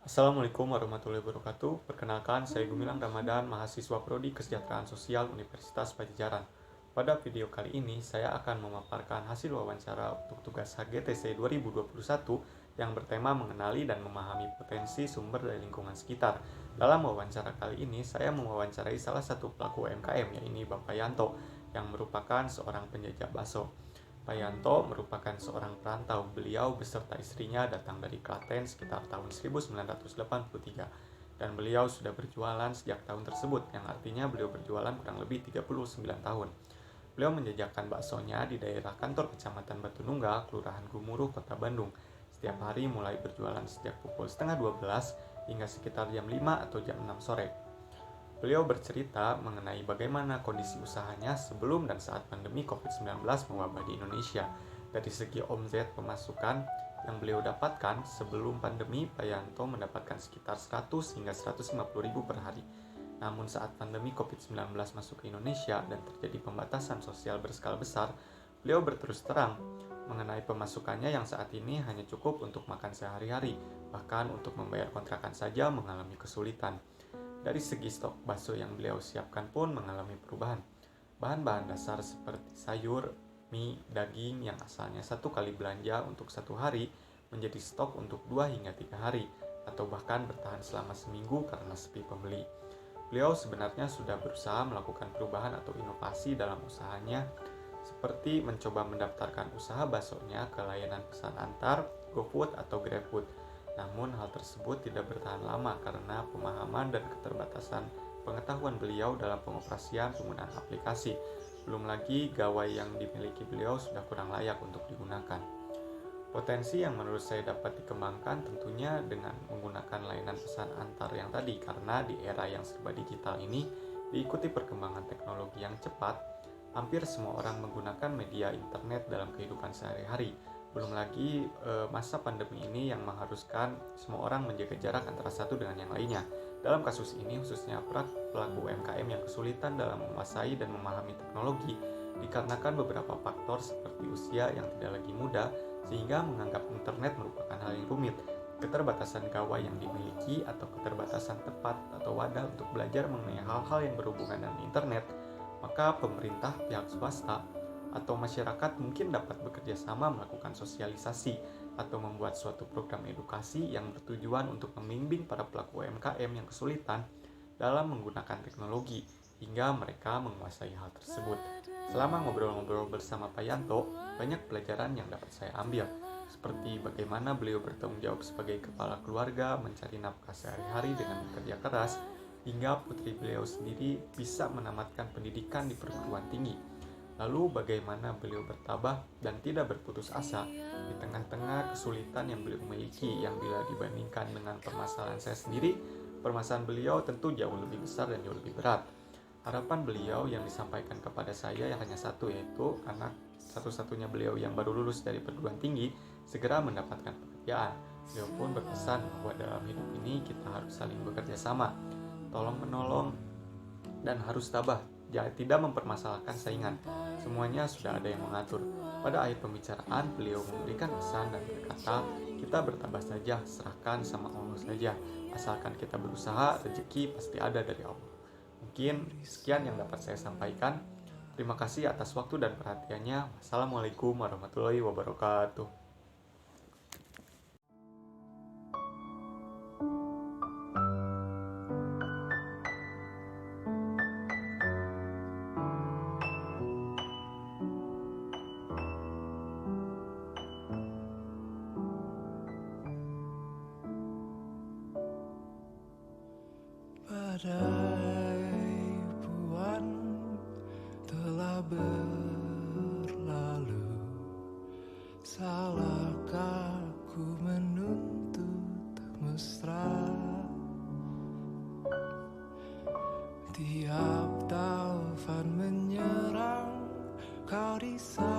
Assalamualaikum warahmatullahi wabarakatuh. Perkenalkan, saya Gumilang Ramadan, mahasiswa Prodi Kesejahteraan Sosial Universitas Pajajaran. Pada video kali ini, saya akan memaparkan hasil wawancara untuk tugas HGTC 2021 yang bertema mengenali dan memahami potensi sumber dari lingkungan sekitar. Dalam wawancara kali ini, saya mewawancarai salah satu pelaku UMKM, yaitu Bapak Yanto, yang merupakan seorang penjajah bakso. Pak Yanto merupakan seorang perantau. Beliau beserta istrinya datang dari Klaten sekitar tahun 1983 dan beliau sudah berjualan sejak tahun tersebut, yang artinya beliau berjualan kurang lebih 39 tahun. Beliau menjajakan baksonya di daerah kantor Kecamatan Batu Nunggal, Kelurahan Gumuruh, Kota Bandung. Setiap hari mulai berjualan sejak pukul setengah 12 hingga sekitar jam 5 atau jam 6 sore. Beliau bercerita mengenai bagaimana kondisi usahanya sebelum dan saat pandemi COVID-19 mewabah di Indonesia. Dari segi omset pemasukan yang beliau dapatkan sebelum pandemi, Pak Yanto mendapatkan sekitar 100 hingga 150 ribu per hari. Namun saat pandemi COVID-19 masuk ke Indonesia dan terjadi pembatasan sosial berskala besar, beliau berterus terang mengenai pemasukannya yang saat ini hanya cukup untuk makan sehari-hari, bahkan untuk membayar kontrakan saja mengalami kesulitan. Dari segi stok bakso yang beliau siapkan pun mengalami perubahan. Bahan-bahan dasar seperti sayur, mie, daging yang asalnya satu kali belanja untuk satu hari menjadi stok untuk 2 hingga 3 hari atau bahkan bertahan selama seminggu karena sepi pembeli. Beliau sebenarnya sudah berusaha melakukan perubahan atau inovasi dalam usahanya, seperti mencoba mendaftarkan usaha baksonya ke layanan pesan antar, GoFood atau GrabFood. Namun hal tersebut tidak bertahan lama karena pemahaman dan keterbatasan pengetahuan beliau dalam pengoperasian penggunaan aplikasi. Belum lagi gawai yang dimiliki beliau sudah kurang layak untuk digunakan. Potensi yang menurut saya dapat dikembangkan tentunya dengan menggunakan layanan pesan antar yang tadi, karena di era yang serba digital ini diikuti perkembangan teknologi yang cepat, hampir semua orang menggunakan media internet dalam kehidupan sehari-hari. Belum lagi masa pandemi ini yang mengharuskan semua orang menjaga jarak antara satu dengan yang lainnya. Dalam kasus ini khususnya pelaku UMKM yang kesulitan dalam menguasai dan memahami teknologi dikarenakan beberapa faktor seperti usia yang tidak lagi muda, sehingga menganggap internet merupakan hal yang rumit, keterbatasan gawai yang dimiliki, atau keterbatasan tempat atau wadah untuk belajar mengenai hal-hal yang berhubungan dengan internet. Maka pemerintah, pihak swasta, atau masyarakat mungkin dapat bekerja sama melakukan sosialisasi atau membuat suatu program edukasi yang bertujuan untuk membimbing para pelaku UMKM yang kesulitan dalam menggunakan teknologi hingga mereka menguasai hal tersebut. Selama ngobrol-ngobrol bersama Pak Yanto, banyak pelajaran yang dapat saya ambil, seperti bagaimana beliau bertanggung jawab sebagai kepala keluarga, mencari nafkah sehari-hari dengan bekerja keras, hingga putri beliau sendiri bisa menamatkan pendidikan di perguruan tinggi. Lalu bagaimana beliau bertabah dan tidak berputus asa di tengah-tengah kesulitan yang beliau miliki, yang bila dibandingkan dengan permasalahan saya sendiri, permasalahan beliau tentu jauh lebih besar dan jauh lebih berat. Harapan beliau yang disampaikan kepada saya yang hanya satu, yaitu anak satu-satunya beliau yang baru lulus dari perguruan tinggi segera mendapatkan pekerjaan. Beliau pun berpesan bahwa dalam hidup ini kita harus saling bekerja sama, tolong menolong, dan harus tabah, tidak mempermasalahkan saingan. Semuanya sudah ada yang mengatur. Pada akhir pembicaraan, beliau memberikan pesan dan berkata, kita bertabah saja, serahkan sama Allah saja. Asalkan kita berusaha, rezeki pasti ada dari Allah. Mungkin sekian yang dapat saya sampaikan. Terima kasih atas waktu dan perhatiannya. Wassalamualaikum warahmatullahi wabarakatuh. Badai buan telah berlalu, salahkah ku menuntut mesra? Tiap taufan menyerang, kau di sana.